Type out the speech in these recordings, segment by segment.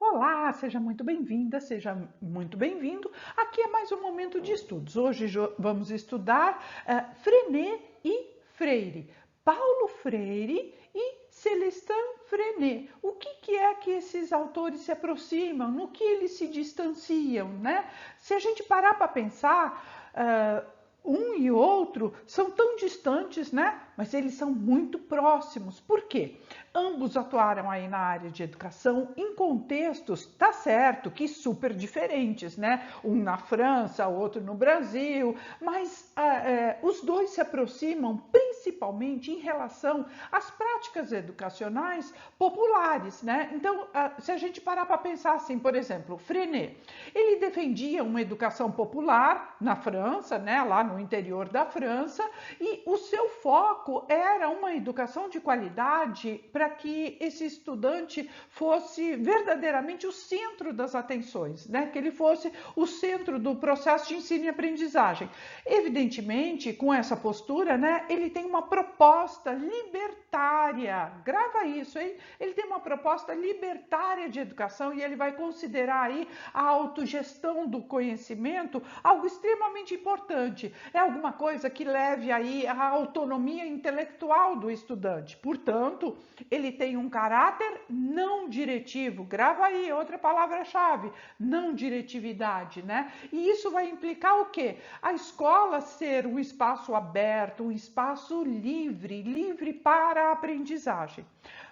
Olá, seja muito bem-vinda, seja muito bem-vindo. Aqui é mais um momento de estudos. Hoje vamos estudar Frenet e Freire, Paulo Freire e Celestin Frenet. O que é que esses autores se aproximam? No que eles se distanciam, né? Se a gente parar para pensar, um e outro são tão distantes, né? Mas eles são muito próximos. Por quê? Ambos atuaram aí na área de educação em contextos, tá certo, que super diferentes, né? Um na França, outro no Brasil, mas os dois se aproximam principalmente em relação às práticas educacionais populares, né? Então, se a gente parar para pensar assim, por exemplo, Frenet, ele defendia uma educação popular na França, né? Lá no interior da França, e o seu foco era uma educação de qualidade para que esse estudante fosse verdadeiramente o centro das atenções, né? Que ele fosse o centro do processo de ensino e aprendizagem. Evidentemente, com essa postura, né, ele tem uma proposta libertária, grava isso, hein? Ele tem uma proposta libertária de educação e ele vai considerar aí a autogestão do conhecimento algo extremamente importante. É alguma coisa que leve aí à autonomia intelectual do estudante. Portanto, ele tem um caráter não diretivo. Grava aí outra palavra-chave, não diretividade, né? E isso vai implicar o quê? A escola ser um espaço aberto, um espaço livre, livre para a aprendizagem.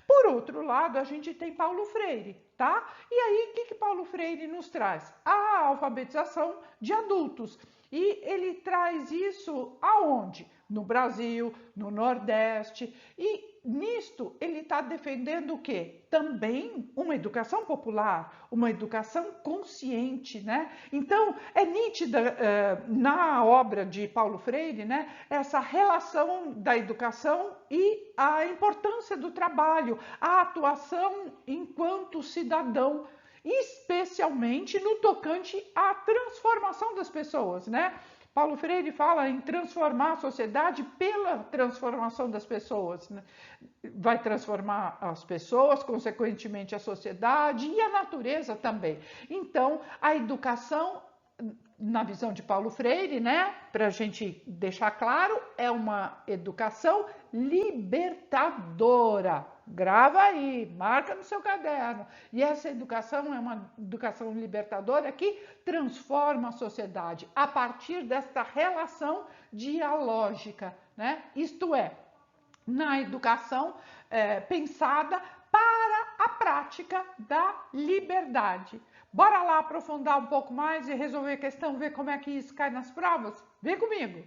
Por outro lado, a gente tem Paulo Freire, tá? E aí, o que Paulo Freire nos traz? A alfabetização de adultos. E ele traz isso aonde? No Brasil, no Nordeste. E nisto ele está defendendo o quê? Também uma educação popular, uma educação consciente, né? Então é nítida na obra de Paulo Freire, né? Essa relação da educação e a importância do trabalho, a atuação enquanto cidadão, especialmente no tocante à transformação das pessoas, né? Paulo Freire fala em transformar a sociedade pela transformação das pessoas, né? Vai transformar as pessoas, consequentemente a sociedade e a natureza também. Então, a educação, na visão de Paulo Freire, né, para a gente deixar claro, é uma educação libertadora. Grava aí, marca no seu caderno. E essa educação é uma educação libertadora que transforma a sociedade a partir desta relação dialógica, né? Isto é, na educação pensada para a prática da liberdade. Bora lá aprofundar um pouco mais e resolver a questão, ver como é que isso cai nas provas? Vem comigo!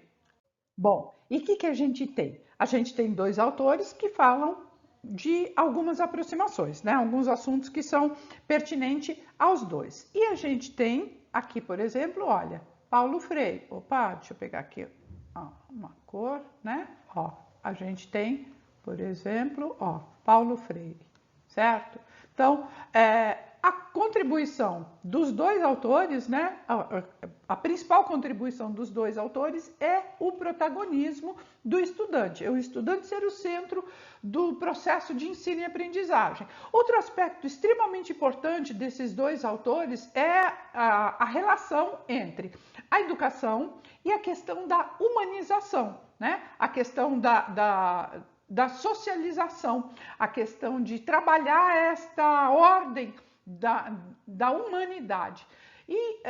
Bom, e o que a gente tem? A gente tem dois autores que falam de algumas aproximações, né? Alguns assuntos que são pertinentes aos dois. E a gente tem aqui, por exemplo, olha, Paulo Freire. Opa, deixa eu pegar aqui uma cor, né? Ó, a gente tem, por exemplo, ó, Paulo Freire, certo? Então, a contribuição dos dois autores, né? A principal contribuição dos dois autores é o protagonismo do estudante. É o estudante ser o centro do processo de ensino e aprendizagem. Outro aspecto extremamente importante desses dois autores é a relação entre a educação e a questão da humanização, né? A questão da socialização, a questão de trabalhar esta ordem da humanidade. E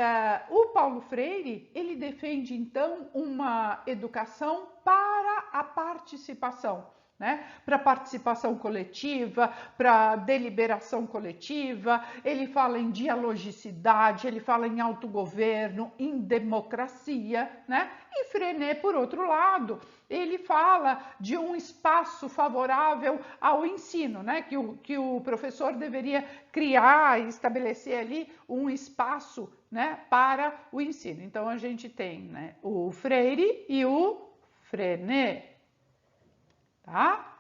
o Paulo Freire, ele defende então uma educação para a participação, né? Para participação coletiva, para deliberação coletiva, ele fala em dialogicidade, ele fala em autogoverno, em democracia, né? E Frenet, por outro lado, ele fala de um espaço favorável ao ensino, né? Que o professor deveria criar e estabelecer ali um espaço, né, para o ensino. Então a gente tem, né, o Freire e o Frenet. Tá?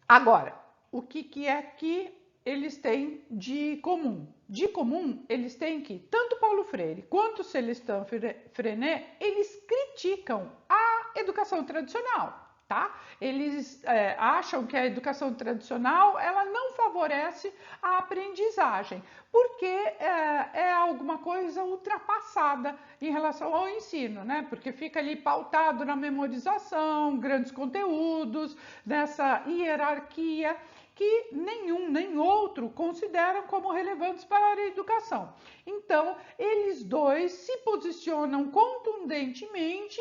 Agora, o que é que eles têm de comum? De comum, eles têm que, tanto Paulo Freire quanto Celestin Frenet, eles criticam a educação tradicional, tá? Eles acham que a educação tradicional ela não favorece a aprendizagem, porque é alguma coisa ultrapassada em relação ao ensino, né? Porque fica ali pautado na memorização, grandes conteúdos, nessa hierarquia que nenhum nem outro consideram como relevantes para a educação. Então, eles dois se posicionam contundentemente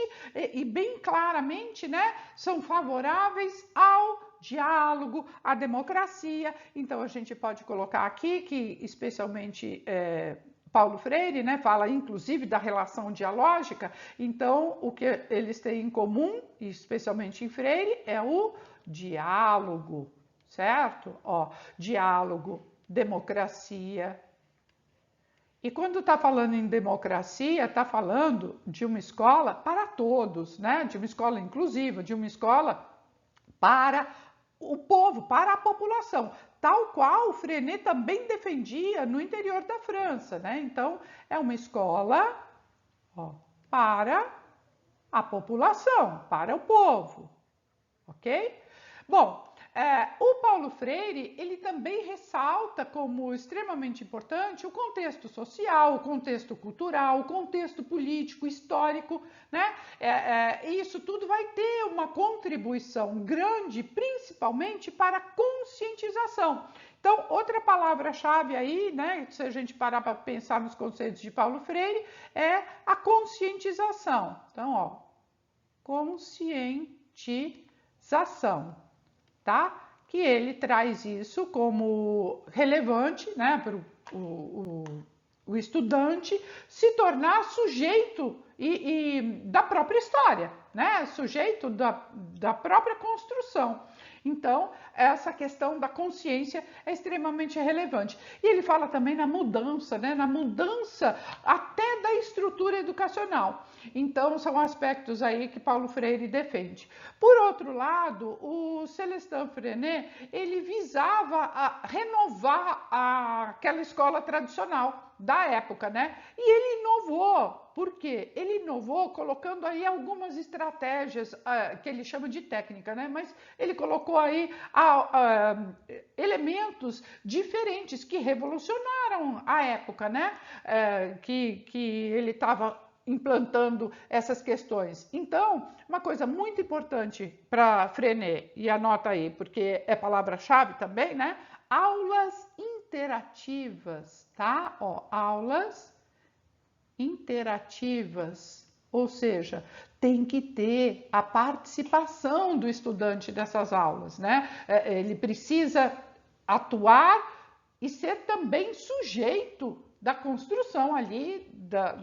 e bem claramente, né, são favoráveis ao diálogo, à democracia. Então, a gente pode colocar aqui que, especialmente, Paulo Freire, né, fala inclusive da relação dialógica. Então, o que eles têm em comum, especialmente em Freire, é o diálogo, certo? Ó, diálogo, democracia. E quando está falando em democracia, está falando de uma escola para todos, né? De uma escola inclusiva, de uma escola para o povo, para a população, tal qual Freinet também defendia no interior da França, né? Então, é uma escola para a população, para o povo, ok? Bom, o Paulo Freire, ele também ressalta como extremamente importante o contexto social, o contexto cultural, o contexto político, histórico, né? Isso tudo vai ter uma contribuição grande, principalmente para a conscientização. Então, outra palavra-chave aí, né, se a gente parar para pensar nos conceitos de Paulo Freire, é a conscientização. Então, ó, conscientização. Tá? Que ele traz isso como relevante, né, para o estudante se tornar sujeito da própria história, né, sujeito da própria construção. Então, essa questão da consciência é extremamente relevante. E ele fala também na mudança, né? Na mudança até da estrutura educacional. Então, são aspectos aí que Paulo Freire defende. Por outro lado, o Célestin Freinet, ele visava renovar aquela escola tradicional da época, né? E ele inovou. Por quê? Ele inovou colocando aí algumas estratégias que ele chama de técnica, né? Mas ele colocou aí elementos diferentes que revolucionaram a época, né? Que ele estava implantando essas questões. Então, uma coisa muito importante para Freinet, e anota aí, porque é palavra-chave também, né? Aulas interativas, tá? Ó, aulas interativas, ou seja, tem que ter a participação do estudante dessas aulas, né? Ele precisa atuar e ser também sujeito da construção ali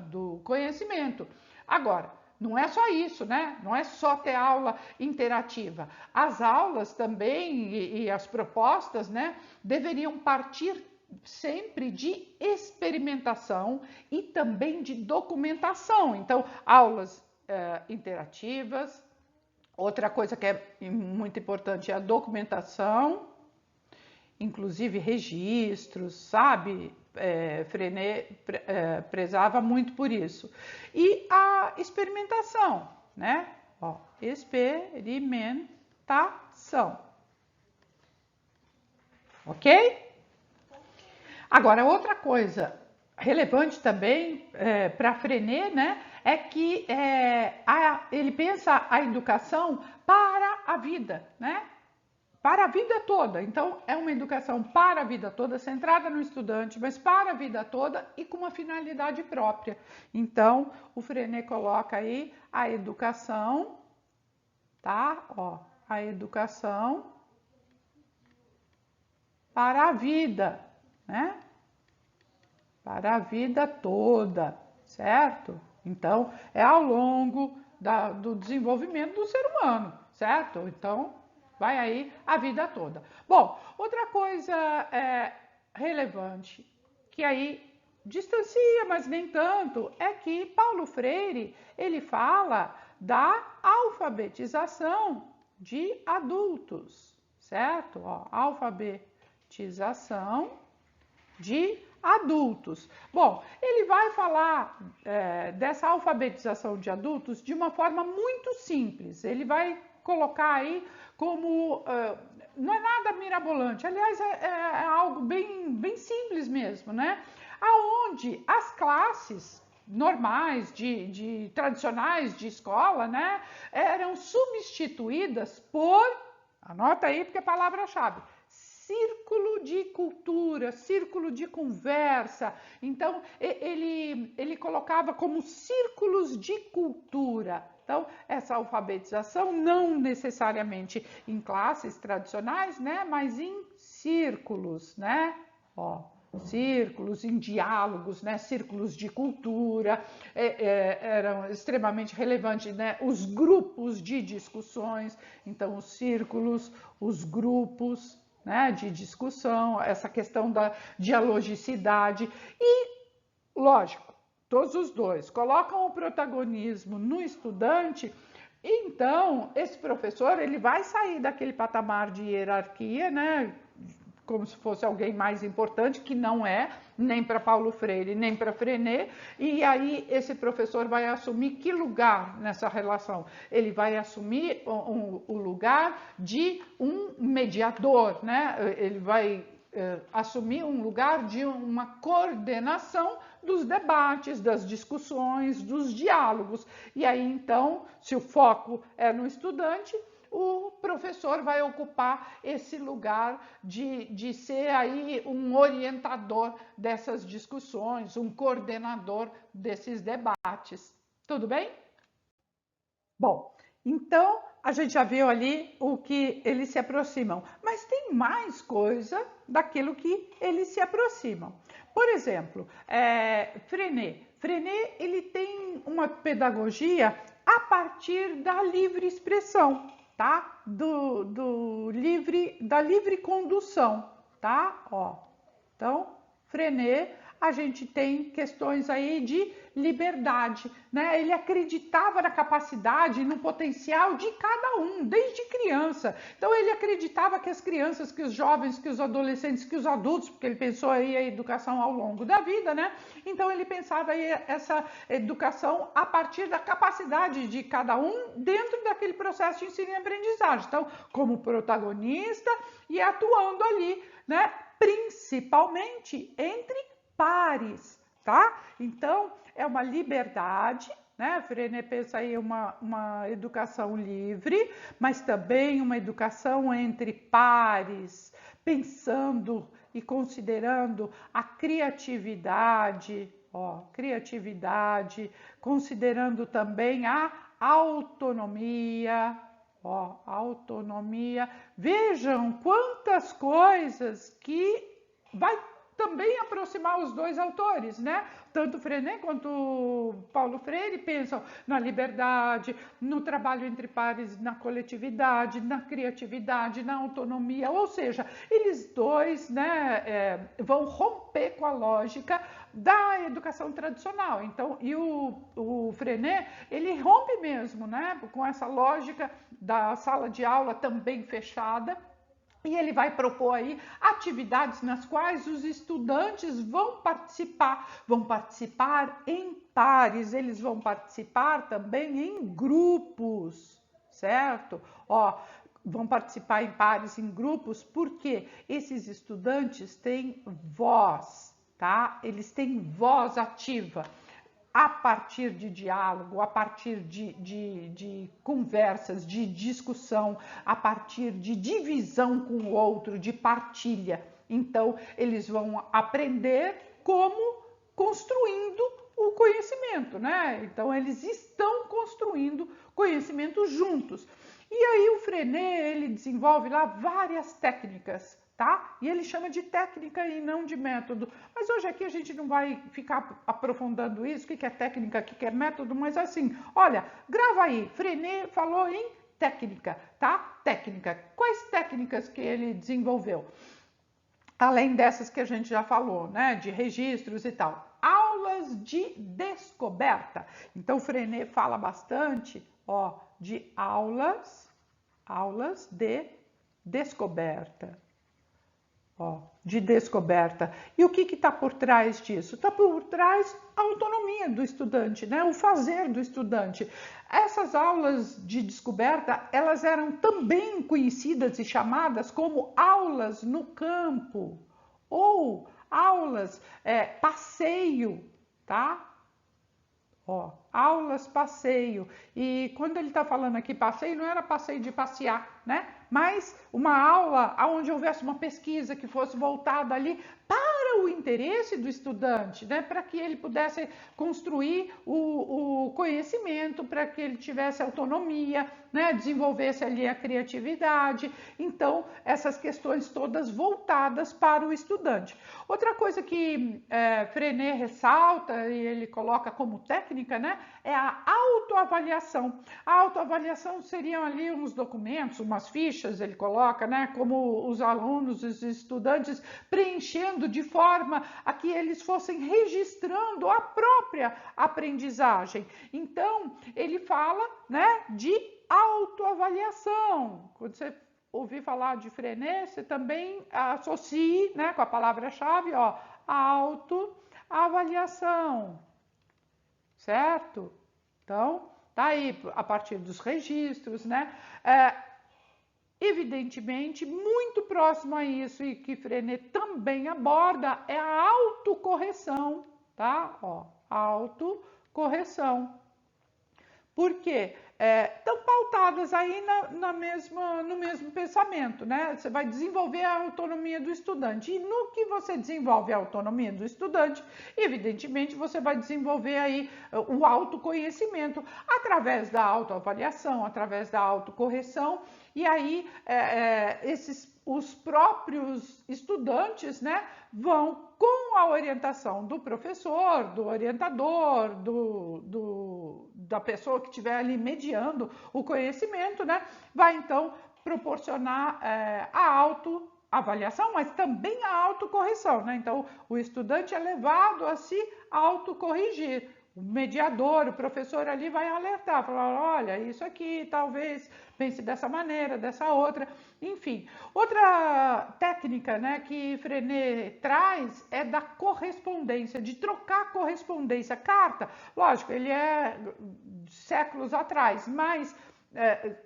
do conhecimento. Agora, não é só isso, né? Não é só ter aula interativa. As aulas também e as propostas, né, deveriam partir sempre de experimentação e também de documentação. Então, aulas interativas. Outra coisa que é muito importante é a documentação, inclusive registros, sabe? Freinet prezava muito por isso. E a experimentação, né? Ó, experimentação. Ok? Agora, outra coisa relevante também para Freinet, né, é que ele pensa a educação para a vida, né? Para a vida toda. Então, é uma educação para a vida toda, centrada no estudante, mas para a vida toda e com uma finalidade própria. Então, o Freinet coloca aí a educação, tá? Ó, a educação para a vida, né? Para a vida toda, certo? Então, é ao longo do desenvolvimento do ser humano, certo? Então, vai aí a vida toda. Bom, outra coisa relevante, que aí distancia, mas nem tanto, é que Paulo Freire, ele fala da alfabetização de adultos, certo? Ó, alfabetização de adultos. Bom, ele vai falar dessa alfabetização de adultos de uma forma muito simples. Ele vai colocar aí como... não é nada mirabolante, aliás, é algo bem simples mesmo, né? Aonde as classes normais, tradicionais de escola, né, eram substituídas por, anota aí porque é palavra-chave, círculo de cultura, círculo de conversa. Então, ele colocava como círculos de cultura. Então, essa alfabetização não necessariamente em classes tradicionais, né, mas em círculos, né? Ó, círculos, em diálogos, né, círculos de cultura, eram extremamente relevantes, né, os grupos de discussões, então os círculos, os grupos, né, de discussão, essa questão da dialogicidade e, lógico, todos os dois colocam o protagonismo no estudante. Então, esse professor, ele vai sair daquele patamar de hierarquia, né, como se fosse alguém mais importante, que não é, nem para Paulo Freire, nem para Freinet, e aí esse professor vai assumir que lugar nessa relação? Ele vai assumir o lugar de um mediador, né? Ele vai assumir um lugar de uma coordenação dos debates, das discussões, dos diálogos. E aí, então, se o foco é no estudante, o professor vai ocupar esse lugar de ser aí um orientador dessas discussões, um coordenador desses debates. Tudo bem? Bom, então a gente já viu ali o que eles se aproximam, mas tem mais coisa daquilo que eles se aproximam. Por exemplo, Freinet. Freinet, ele tem uma pedagogia a partir da livre expressão, tá? Da livre condução, tá? Ó, então, Freinet, a gente tem questões aí de liberdade, né? Ele acreditava na capacidade e no potencial de cada um, desde criança. Então, ele acreditava que as crianças, que os jovens, que os adolescentes, que os adultos, porque ele pensou aí a educação ao longo da vida, né? Então, ele pensava aí essa educação a partir da capacidade de cada um dentro daquele processo de ensino e aprendizagem. Então, como protagonista e atuando ali, né? Principalmente entre pares, tá? Então, é uma liberdade, né? Freinet pensa aí uma educação livre, mas também uma educação entre pares, pensando e considerando a criatividade, ó, criatividade, considerando também a autonomia, ó, autonomia. Vejam quantas coisas que vai também aproximar os dois autores, né? Tanto Freinet quanto Paulo Freire pensam na liberdade, no trabalho entre pares, na coletividade, na criatividade, na autonomia, ou seja, eles dois, né, vão romper com a lógica da educação tradicional. Então, e o Freinet, ele rompe mesmo, né, com essa lógica da sala de aula também fechada. E ele vai propor aí atividades nas quais os estudantes vão participar em pares, eles vão participar também em grupos, certo? Ó, vão participar em pares, em grupos, porque esses estudantes têm voz, tá? Eles têm voz ativa. A partir de diálogo, a partir de conversas, de discussão, a partir de divisão com o outro, de partilha. Então, eles vão aprender como construindo o conhecimento, né? Então, eles estão construindo conhecimento juntos. E aí o Freinet, ele desenvolve lá várias técnicas, tá? E ele chama de técnica e não de método. Mas hoje aqui a gente não vai ficar aprofundando isso, o que é técnica, o que é método, mas assim, olha, grava aí, Freinet falou em técnica, tá? Técnica. Quais técnicas que ele desenvolveu? Além dessas que a gente já falou, né? De registros e tal. Aulas de descoberta. Então, Freinet fala bastante, ó, de aulas de descoberta. Ó, de descoberta. E o que está por trás disso? Está por trás a autonomia do estudante, né? O fazer do estudante. Essas aulas de descoberta, elas eram também conhecidas e chamadas como aulas no campo ou aulas passeio, tá? Ó, aulas passeio. E quando ele está falando aqui passeio, não era passeio de passear, né? Mas uma aula onde houvesse uma pesquisa que fosse voltada ali para o interesse do estudante, né? Para que ele pudesse construir o conhecimento, para que ele tivesse autonomia, né? Desenvolvesse ali a criatividade. Então, essas questões todas voltadas para o estudante. Outra coisa que Freinet ressalta e ele coloca como técnica, né? É a autoavaliação. A autoavaliação seriam ali uns documentos, umas fichas, ele coloca, né? Como os alunos, os estudantes preenchendo de forma a que eles fossem registrando a própria aprendizagem. Então, ele fala, né, de autoavaliação. Quando você ouvir falar de Freinet, você também associe, né, com a palavra-chave, ó, autoavaliação, certo? Então, tá aí a partir dos registros, né? Evidentemente, muito próximo a isso e que Freinet também aborda é a autocorreção, tá? Ó, autocorreção. Por quê? Estão pautadas aí no mesmo pensamento, né? Você vai desenvolver a autonomia do estudante. E no que você desenvolve a autonomia do estudante, evidentemente você vai desenvolver aí o autoconhecimento através da autoavaliação, através da autocorreção. E aí os próprios estudantes, né, vão com a orientação do professor, do orientador, da pessoa que estiver ali mediando o conhecimento, né, vai então proporcionar a autoavaliação, mas também a autocorreção, né? Então, o estudante é levado a se autocorrigir. O mediador, o professor ali vai alertar, falar, olha, isso aqui, talvez pense dessa maneira, dessa outra, enfim. Outra técnica, né, que Freinet traz é da correspondência, de trocar correspondência. Carta, lógico, ele é séculos atrás, mas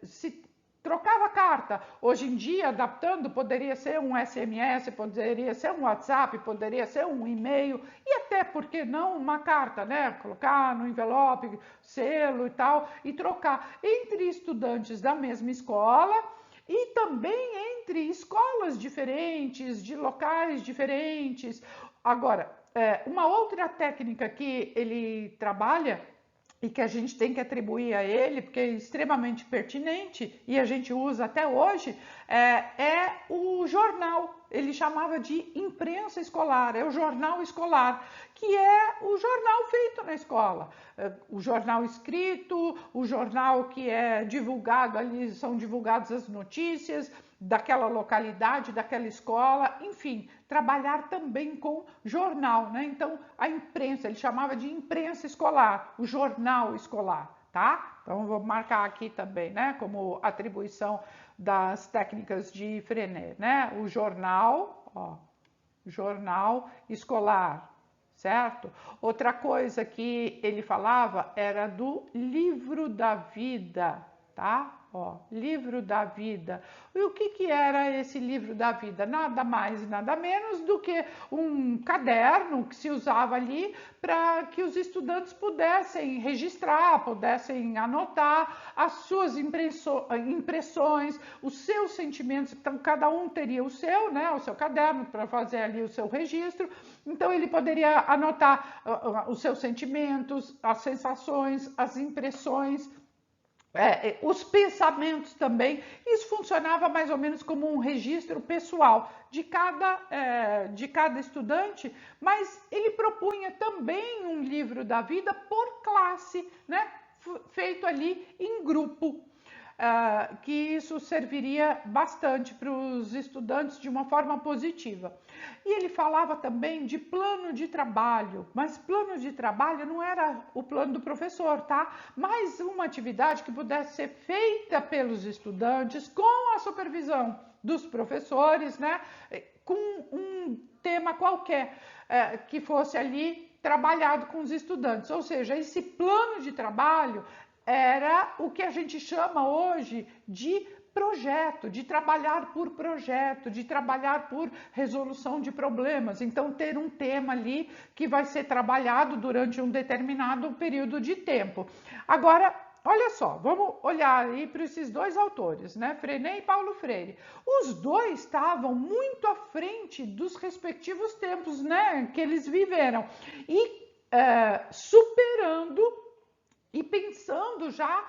se trocava carta. Hoje em dia, adaptando, poderia ser um SMS, poderia ser um WhatsApp, poderia ser um e-mail e até, por que não, uma carta, né? Colocar no envelope, selo e tal, e trocar entre estudantes da mesma escola e também entre escolas diferentes, de locais diferentes. Agora, uma outra técnica que ele trabalha e que a gente tem que atribuir a ele, porque é extremamente pertinente e a gente usa até hoje, é o jornal. Ele chamava de imprensa escolar, é o jornal escolar, que é o jornal feito na escola. O jornal escrito, o jornal que é divulgado ali, são divulgadas as notícias daquela localidade, daquela escola, enfim, trabalhar também com jornal, né? Então, a imprensa, ele chamava de imprensa escolar, o jornal escolar, tá? Então, vou marcar aqui também, né, como atribuição das técnicas de Freinet, né? O jornal, ó, jornal escolar, certo? Outra coisa que ele falava era do livro da vida, tá? Ó, livro da vida. E o que era esse livro da vida? Nada mais e nada menos do que um caderno que se usava ali para que os estudantes pudessem registrar, pudessem anotar as suas impressões, os seus sentimentos. Então, cada um teria o seu, né, o seu caderno para fazer ali o seu registro. Então, ele poderia anotar os seus sentimentos, as sensações, as impressões, os pensamentos também. Isso funcionava mais ou menos como um registro pessoal de cada estudante, mas ele propunha também um livro da vida por classe, né? Feito ali em grupo. Que isso serviria bastante para os estudantes de uma forma positiva. E ele falava também de plano de trabalho, mas plano de trabalho não era o plano do professor, tá? Mas uma atividade que pudesse ser feita pelos estudantes com a supervisão dos professores, né, com um tema qualquer que fosse ali trabalhado com os estudantes. Ou seja, esse plano de trabalho era o que a gente chama hoje de projeto, de trabalhar por projeto, de trabalhar por resolução de problemas. Então, ter um tema ali que vai ser trabalhado durante um determinado período de tempo. Agora, olha só, vamos olhar aí para esses dois autores, né? Freinet e Paulo Freire. Os dois estavam muito à frente dos respectivos tempos, né, que eles viveram e superando e pensando já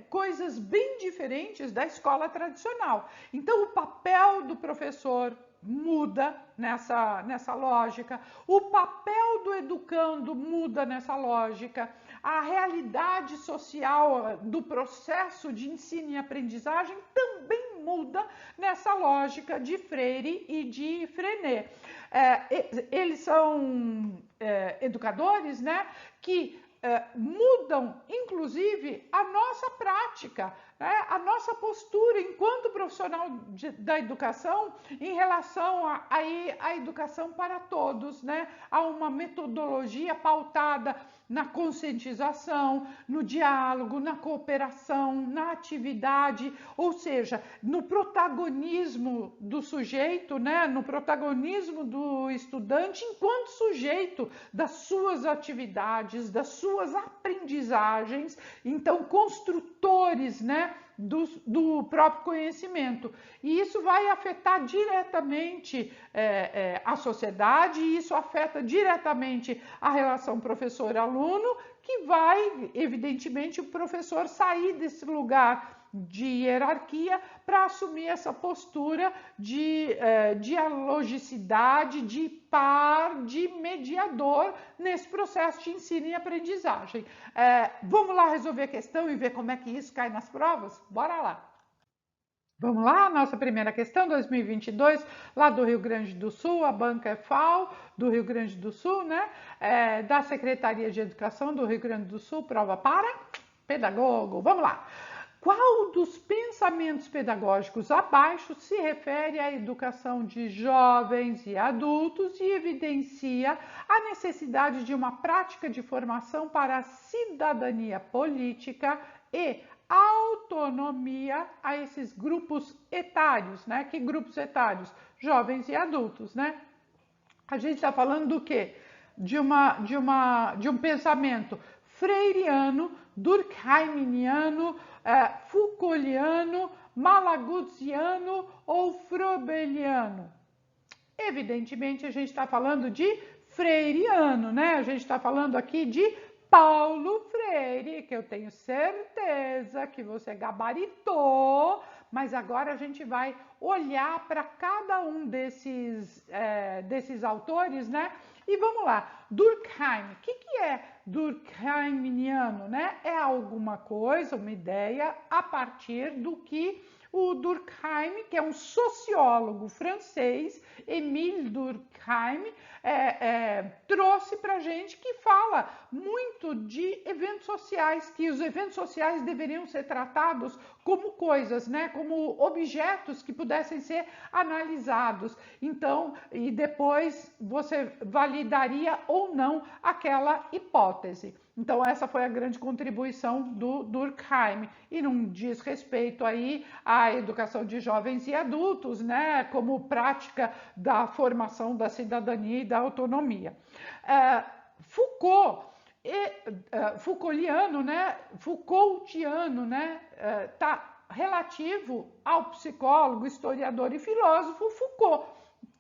coisas bem diferentes da escola tradicional. Então, o papel do professor muda nessa lógica, o papel do educando muda nessa lógica, a realidade social do processo de ensino e aprendizagem também muda nessa lógica de Freire e de Freinet. Eles são educadores, né, que mudam, inclusive, a nossa prática, né? A nossa postura enquanto profissional da educação em relação à educação para todos, né? A uma metodologia pautada na conscientização, no diálogo, na cooperação, na atividade, ou seja, no protagonismo do sujeito, né? No protagonismo do estudante enquanto sujeito das suas atividades, das suas aprendizagens, então construtores, né, do próprio conhecimento. E isso vai afetar diretamente a sociedade, e isso afeta diretamente a relação professor-aluno, que vai, evidentemente, o professor sair desse lugar de hierarquia para assumir essa postura de dialogicidade, de par, de mediador nesse processo de ensino e aprendizagem. Vamos lá resolver a questão e ver como é que isso cai nas provas? Bora lá! Vamos lá, nossa primeira questão, 2022, lá do Rio Grande do Sul, a banca é FAO, do Rio Grande do Sul, né? Da Secretaria de Educação do Rio Grande do Sul, prova para pedagogo. Vamos lá! Qual dos pensamentos pedagógicos abaixo se refere à educação de jovens e adultos e evidencia a necessidade de uma prática de formação para a cidadania política e autonomia a esses grupos etários, né? Que grupos etários? Jovens e adultos, né? A gente está falando do quê? De um pensamento freiriano, durkheimiano, Foucaultiano, Malaguzziano ou Froebeliano? Evidentemente, a gente está falando de freiriano, né? A gente está falando aqui de Paulo Freire, que eu tenho certeza que você gabaritou, mas agora a gente vai olhar para cada um desses autores, né? E vamos lá, Durkheim, o que é durkheimiano, né? É alguma coisa, uma ideia a partir do que o Durkheim, que é um sociólogo francês, Émile Durkheim, trouxe para a gente, que fala muito de eventos sociais, que os eventos sociais deveriam ser tratados como coisas, né? Como objetos que pudessem ser analisados. Então, e depois você validaria ou não aquela hipótese. Então, essa foi a grande contribuição do Durkheim, e não diz respeito aí à educação de jovens e adultos, né, como prática da formação da cidadania e da autonomia. Foucaultiano, né, tá relativo ao psicólogo, historiador e filósofo Foucault,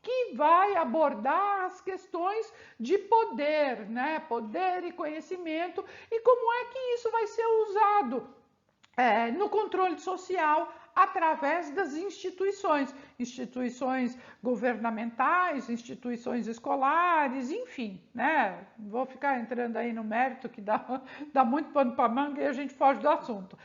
que vai abordar as questões de poder, né? Poder e conhecimento, e como é que isso vai ser usado no controle social através das instituições governamentais, instituições escolares, enfim, né? Vou ficar entrando aí no mérito que dá muito pano para manga e a gente foge do assunto.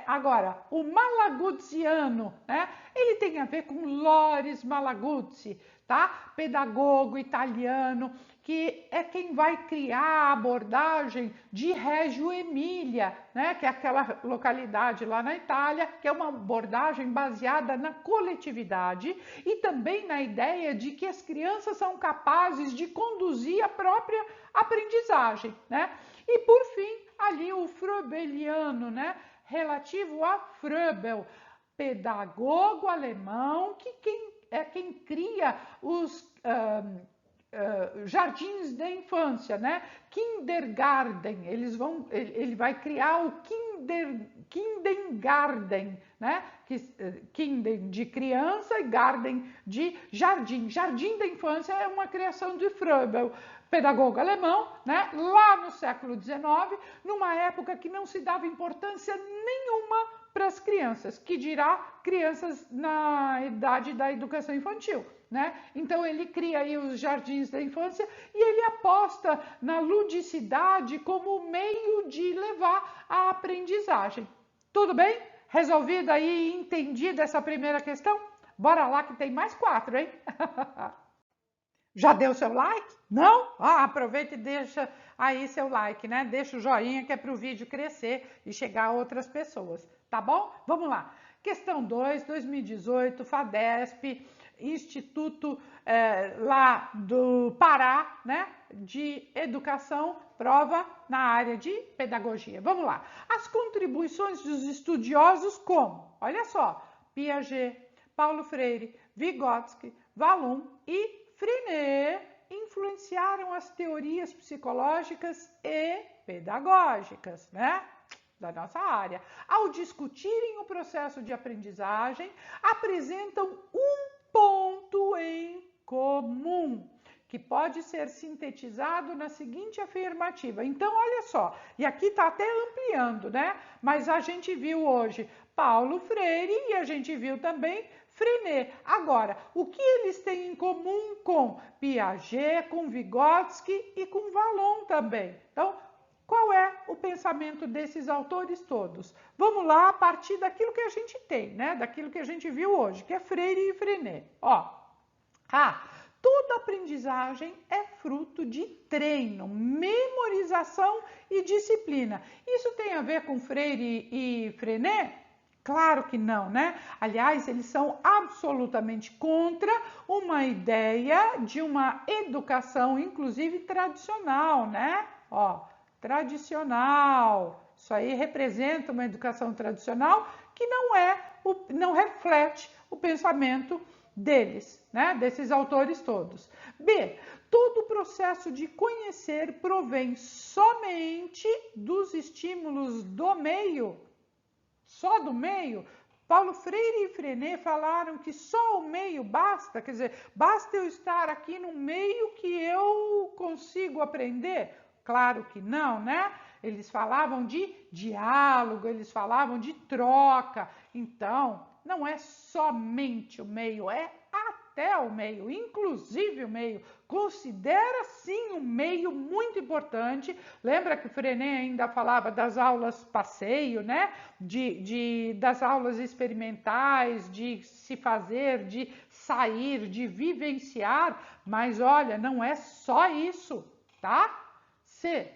Agora, o Malaguzziano, né? Ele tem a ver com Loris Malaguzzi, tá? Pedagogo italiano, que é quem vai criar a abordagem de Reggio Emília, né? Que é aquela localidade lá na Itália, que é uma abordagem baseada na coletividade e também na ideia de que as crianças são capazes de conduzir a própria aprendizagem, né? E por fim, ali o Froebeliano, né? Relativo a Froebel, pedagogo alemão, que quem cria os jardins da infância, né? Kindergarten, ele vai criar o Kindergarten, né? Kinder de criança e Garden de jardim. Jardim da infância é uma criação de Froebel, pedagogo alemão, né? Lá no século XIX, numa época que não se dava importância nenhuma para as crianças, que dirá crianças na idade da educação infantil, né? Então ele cria aí os jardins da infância e ele aposta na ludicidade como meio de levar a aprendizagem. Tudo bem? Resolvido aí e entendida essa primeira questão? Bora lá que tem mais 4, hein? Já deu seu like? Não? Aproveita e deixa aí seu like, né? Deixa o joinha que é para o vídeo crescer e chegar a outras pessoas, tá bom? Vamos lá. Questão 2, 2018, FADESP, Instituto lá do Pará, né? De Educação, prova na área de Pedagogia. Vamos lá. As contribuições dos estudiosos como? Olha só, Piaget, Paulo Freire, Vygotsky, Vallon e Freinet influenciaram as teorias psicológicas e pedagógicas, né? Da nossa área. Ao discutirem o processo de aprendizagem, apresentam um ponto em comum, que pode ser sintetizado na seguinte afirmativa. Então, olha só, e aqui está até ampliando, né? Mas a gente viu hoje Paulo Freire e a gente viu também Freinet. Agora, o que eles têm em comum com Piaget, com Vygotsky e com Vallon também? Então, qual é o pensamento desses autores todos? Vamos lá a partir daquilo que a gente tem, né? Daquilo que a gente viu hoje, que é Freire e Freinet. Toda aprendizagem é fruto de treino, memorização e disciplina. Isso tem a ver com Freire e Freinet? Claro que não, né? Aliás, eles são absolutamente contra uma ideia de uma educação, inclusive tradicional, né? Tradicional. Isso aí representa uma educação tradicional que não reflete o pensamento deles, né? Desses autores todos. B. Todo o processo de conhecer provém somente dos estímulos do meio. Só do meio? Paulo Freire e Freinet falaram que só o meio basta, quer dizer, basta eu estar aqui no meio que eu consigo aprender? Claro que não, né? Eles falavam de diálogo, eles falavam de troca. Então, não é somente o meio, é até o meio, inclusive o meio. Considera sim o meio muito importante. Lembra que Freinet ainda falava das aulas passeio, né? Das aulas experimentais, de se fazer, de sair, de vivenciar. Mas olha, não é só isso, tá? C.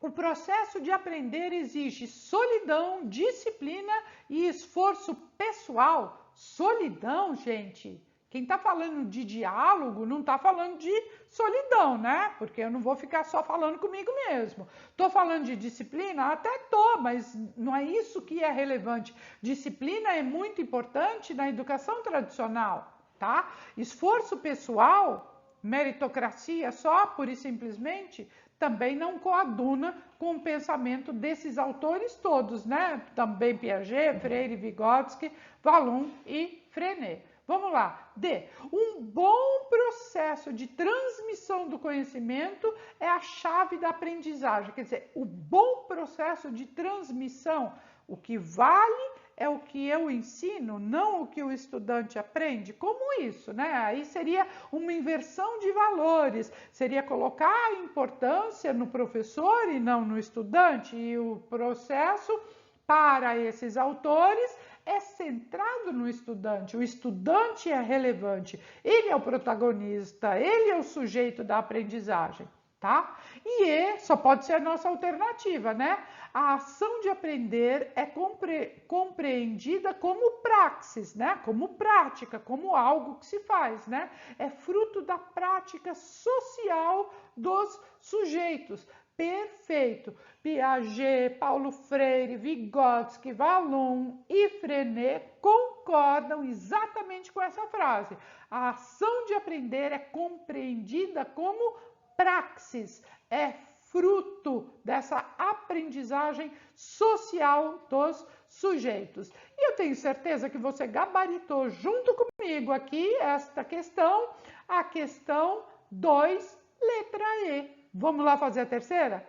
O processo de aprender exige solidão, disciplina e esforço pessoal. Solidão, gente. Quem está falando de diálogo não está falando de solidão, né? Porque eu não vou ficar só falando comigo mesmo. Estou falando de disciplina? Até estou, mas não é isso que é relevante. Disciplina é muito importante na educação tradicional, tá? Esforço pessoal, meritocracia só, pura e simplesmente, também não coaduna com o pensamento desses autores todos, né? Também Piaget, Freire, Vygotsky, Vallon e Freinet. Vamos lá. D. Um bom processo de transmissão do conhecimento é a chave da aprendizagem. Quer dizer, o bom processo de transmissão, o que vale é o que eu ensino, não o que o estudante aprende. Como isso, né? Aí seria uma inversão de valores. Seria colocar a importância no professor e não no estudante. E o processo, para esses autores, é centrado no estudante, o estudante é relevante, ele é o protagonista, ele é o sujeito da aprendizagem, tá? E só pode ser a nossa alternativa, né? A ação de aprender é compreendida como praxis, né? Como prática, como algo que se faz, né? É fruto da prática social dos sujeitos. Perfeito. Piaget, Paulo Freire, Vygotsky, Vallon e Freinet concordam exatamente com essa frase. A ação de aprender é compreendida como praxis, é fruto dessa aprendizagem social dos sujeitos. E eu tenho certeza que você gabaritou junto comigo aqui esta questão, a questão 2, letra E. Vamos lá fazer a terceira?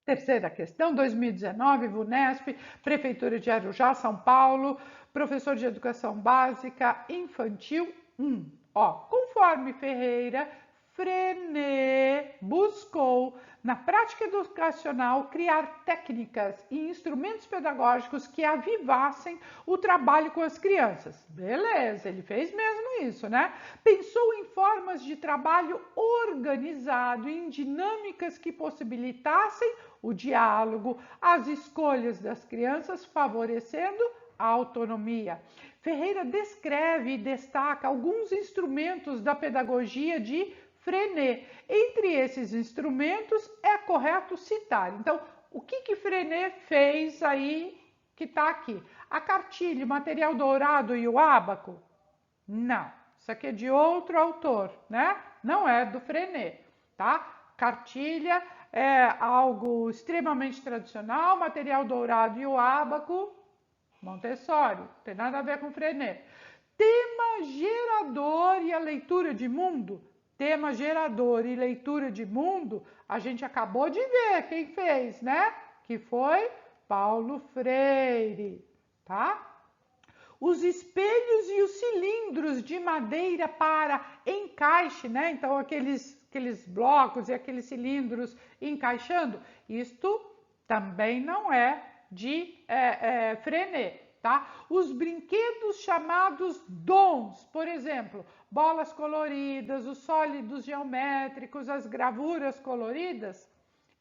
Terceira questão, 2019, VUNESP, Prefeitura de Arujá, São Paulo, professor de Educação Básica Infantil 1. Ó, conforme Ferreira, Freinet buscou, na prática educacional, criar técnicas e instrumentos pedagógicos que avivassem o trabalho com as crianças. Beleza, ele fez mesmo isso, né? Pensou em formas de trabalho organizado, em dinâmicas que possibilitassem o diálogo, as escolhas das crianças, favorecendo a autonomia. Ferreira descreve e destaca alguns instrumentos da pedagogia de Freinet. Entre esses instrumentos é correto citar. Então, o que Freinet fez aí que está aqui? A cartilha, o material dourado e o ábaco? Não, isso aqui é de outro autor, né? Não é do Freinet, tá? Cartilha é algo extremamente tradicional, material dourado e o ábaco, Montessori, não tem nada a ver com Freinet. Tema gerador e a leitura de mundo. Tema gerador e leitura de mundo, a gente acabou de ver quem fez, né? Que foi Paulo Freire, tá? Os espelhos e os cilindros de madeira para encaixe, né? Então, aqueles blocos e aqueles cilindros encaixando, isto também não é de Freinet, tá? Os brinquedos chamados dons, por exemplo, bolas coloridas, os sólidos geométricos, as gravuras coloridas,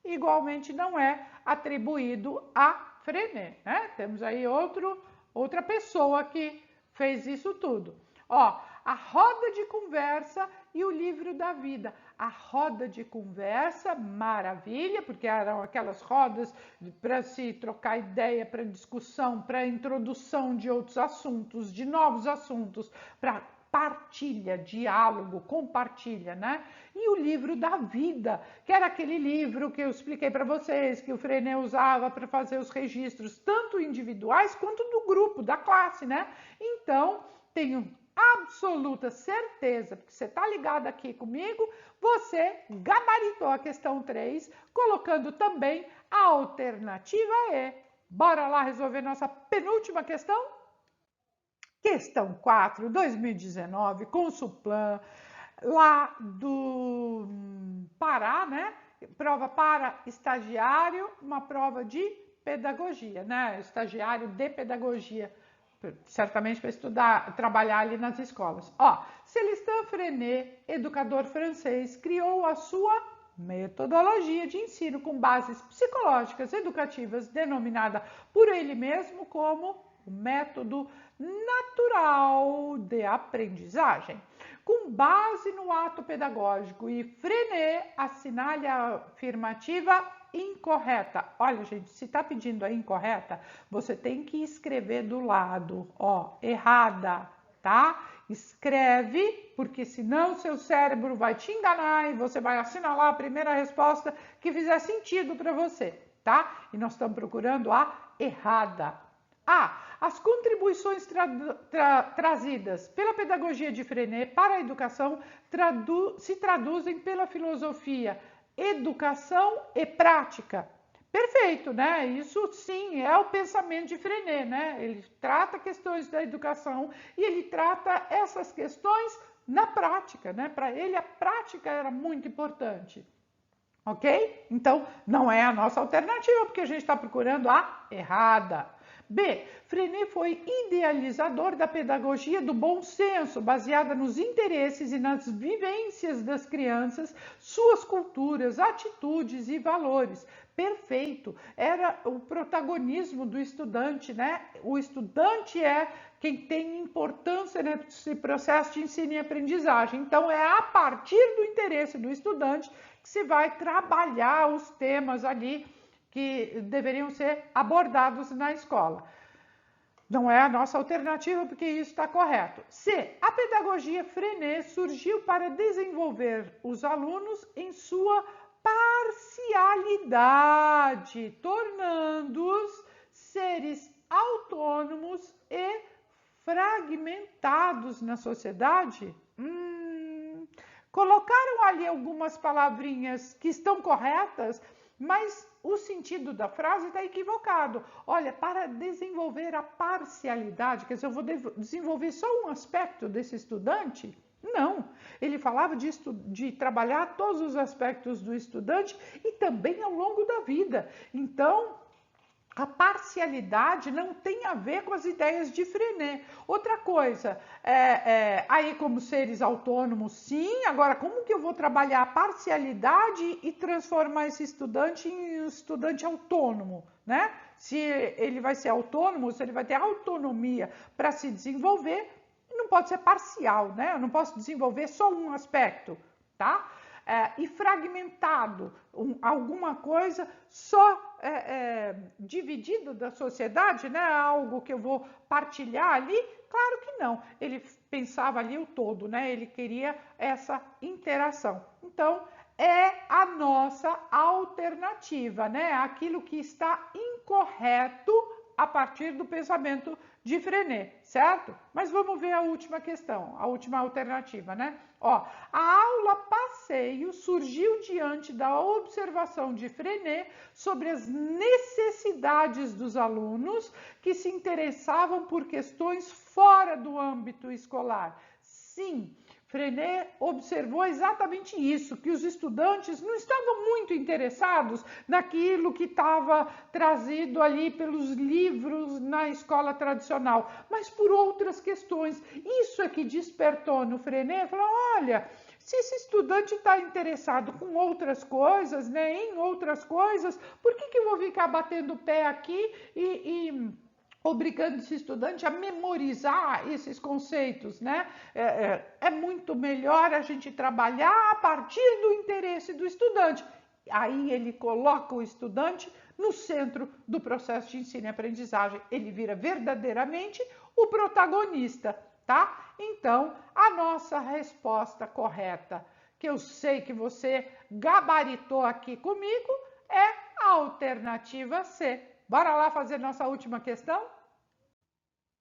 igualmente não é atribuído a Freinet, né? Temos aí outra pessoa que fez isso tudo. Ó, a roda de conversa e o livro da vida. A roda de conversa, maravilha, porque eram aquelas rodas para se trocar ideia, para discussão, para introdução de outros assuntos, de novos assuntos, para partilha, diálogo, compartilha, né? E o livro da vida, que era aquele livro que eu expliquei para vocês, que o Freinet usava para fazer os registros, tanto individuais quanto do grupo, da classe, né? Então, tenho absoluta certeza, porque você está ligado aqui comigo, você gabaritou a questão 3, colocando também a alternativa E. Bora lá resolver nossa penúltima questão? Questão 4, 2019, Consulplan, lá do Pará, né? Prova para estagiário, uma prova de pedagogia, né? Estagiário de pedagogia, certamente para estudar, trabalhar ali nas escolas. Ó, Célestin Freinet, educador francês, criou a sua metodologia de ensino com bases psicológicas educativas, denominada por ele mesmo como o método natural de aprendizagem. Com base no ato pedagógico, e Freinet assinale a afirmativa incorreta. Olha, gente, se está pedindo a incorreta, você tem que escrever do lado, ó, errada, tá? Escreve, porque senão seu cérebro vai te enganar e você vai assinalar a primeira resposta que fizer sentido para você, tá? E nós estamos procurando a errada. As contribuições trazidas pela pedagogia de Freinet para a educação se traduzem pela filosofia educação e prática. Perfeito, né? Isso sim é o pensamento de Freinet, né? Ele trata questões da educação e ele trata essas questões na prática, né? Para ele a prática era muito importante. Ok? Então, não é a nossa alternativa, porque a gente está procurando a errada. B. Frenet foi idealizador da pedagogia do bom senso, baseada nos interesses e nas vivências das crianças, suas culturas, atitudes e valores. Perfeito, era o protagonismo do estudante, né? O estudante é quem tem importância nesse processo de ensino e aprendizagem. Então, é a partir do interesse do estudante que se vai trabalhar os temas ali que deveriam ser abordados na escola. Não é a nossa alternativa, porque isso está correto. C. A pedagogia Frenet surgiu para desenvolver os alunos em sua parcialidade, tornando-os seres autônomos e fragmentados na sociedade. Colocaram ali algumas palavrinhas que estão corretas, mas o sentido da frase está equivocado. Olha, para desenvolver a parcialidade, quer dizer, eu vou desenvolver só um aspecto desse estudante? Não, ele falava de trabalhar todos os aspectos do estudante e também ao longo da vida. Então, a parcialidade não tem a ver com as ideias de Frenet. Outra coisa, aí como seres autônomos, sim. Agora, como que eu vou trabalhar a parcialidade e transformar esse estudante em um estudante autônomo, né? Se ele vai ser autônomo, se ele vai ter autonomia para se desenvolver, não pode ser parcial, né? Eu não posso desenvolver só um aspecto, tá? E fragmentado, alguma coisa só dividido da sociedade, né? Algo que eu vou partilhar ali? Claro que não. Ele pensava ali o todo, né? Ele queria essa interação. Então, é a nossa alternativa, né? Aquilo que está incorreto a partir do pensamento de Frenet, certo? Mas vamos ver a última questão, a última alternativa, né? Ó, a aula passeio surgiu diante da observação de Frenet sobre as necessidades dos alunos que se interessavam por questões fora do âmbito escolar. Sim, Frenet observou exatamente isso, que os estudantes não estavam muito interessados naquilo que estava trazido ali pelos livros na escola tradicional, mas por outras questões. Isso é que despertou no Frenet, falou, olha, se esse estudante está interessado com outras coisas, né, em outras coisas, por que eu vou ficar batendo o pé aqui e obrigando esse estudante a memorizar esses conceitos, né? É muito melhor a gente trabalhar a partir do interesse do estudante. Aí ele coloca o estudante no centro do processo de ensino e aprendizagem. Ele vira verdadeiramente o protagonista, tá? Então, a nossa resposta correta, que eu sei que você gabaritou aqui comigo, é a alternativa C. Bora lá fazer nossa última questão?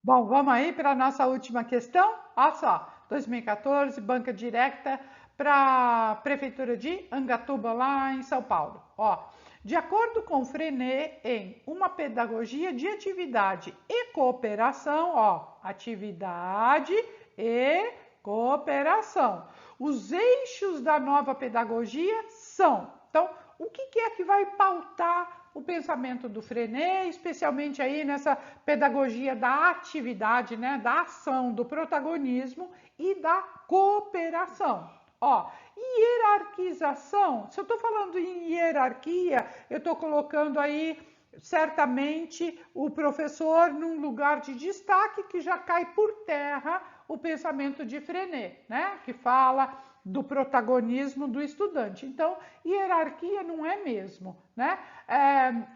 Bom, vamos aí para a nossa última questão. Olha só, 2014, banca direta para a Prefeitura de Angatuba, lá em São Paulo. Ó, de acordo com Frenet, em uma pedagogia de atividade e cooperação, ó, atividade e cooperação. Os eixos da nova pedagogia são, então, o que é que vai pautar o pensamento do Frenet, especialmente aí nessa pedagogia da atividade, né, da ação, do protagonismo e da cooperação. Ó, hierarquização, se eu estou falando em hierarquia, eu estou colocando aí certamente o professor num lugar de destaque que já cai por terra o pensamento de Frenet, né, que fala do protagonismo do estudante. Então, hierarquia não é mesmo, né?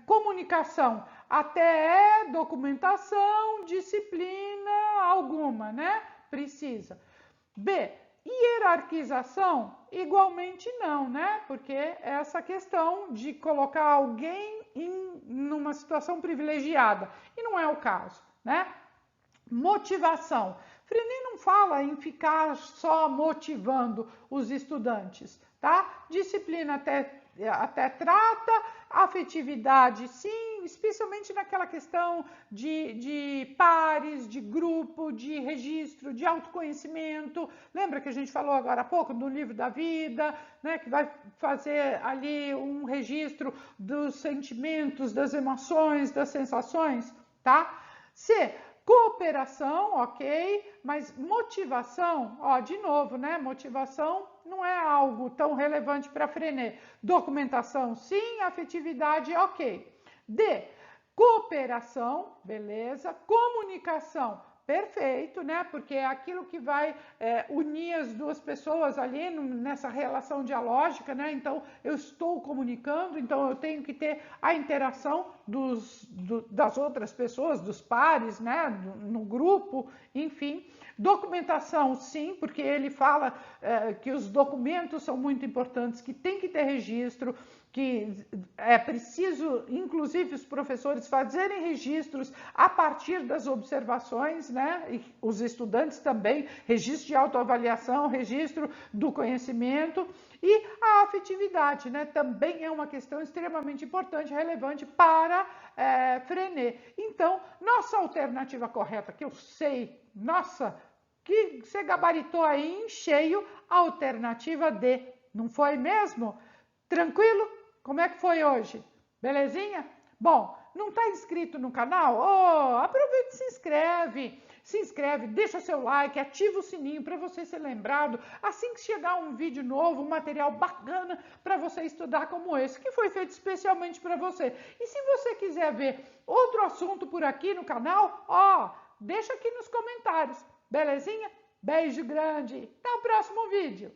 Comunicação até é documentação, disciplina alguma, né? Precisa. B, hierarquização, igualmente não, né? Porque é essa questão de colocar alguém numa situação privilegiada, e não é o caso, né? Motivação. Frenet não fala em ficar só motivando os estudantes, tá? Disciplina até trata, afetividade sim, especialmente naquela questão de pares, de grupo, de registro, de autoconhecimento. Lembra que a gente falou agora há pouco do livro da vida, né, que vai fazer ali um registro dos sentimentos, das emoções, das sensações? tá? C, cooperação, ok, mas motivação, ó, de novo, né? Motivação não é algo tão relevante para Freinet. Documentação, sim, afetividade, ok. D, cooperação, beleza. Comunicação, perfeito, né? Porque é aquilo que vai unir as duas pessoas ali nessa relação dialógica, né? Então, eu estou comunicando, então eu tenho que ter a interação das outras pessoas, dos pares, né? No grupo, enfim. Documentação, sim, porque ele fala que os documentos são muito importantes, que tem que ter registro, que é preciso, inclusive, os professores fazerem registros a partir das observações, né? E os estudantes também, registro de autoavaliação, registro do conhecimento. E a afetividade, né? Também é uma questão extremamente importante, relevante para Freinet. Então, nossa alternativa correta, que eu sei, nossa, que você gabaritou aí em cheio, a alternativa D. Não foi mesmo? Tranquilo? Como é que foi hoje? Belezinha? Bom, não está inscrito no canal? Oh, aproveita e se inscreve. Se inscreve, deixa seu like, ativa o sininho para você ser lembrado assim que chegar um vídeo novo, um material bacana para você estudar como esse, que foi feito especialmente para você. E se você quiser ver outro assunto por aqui no canal, ó, deixa aqui nos comentários. Belezinha? Beijo grande. Até o próximo vídeo.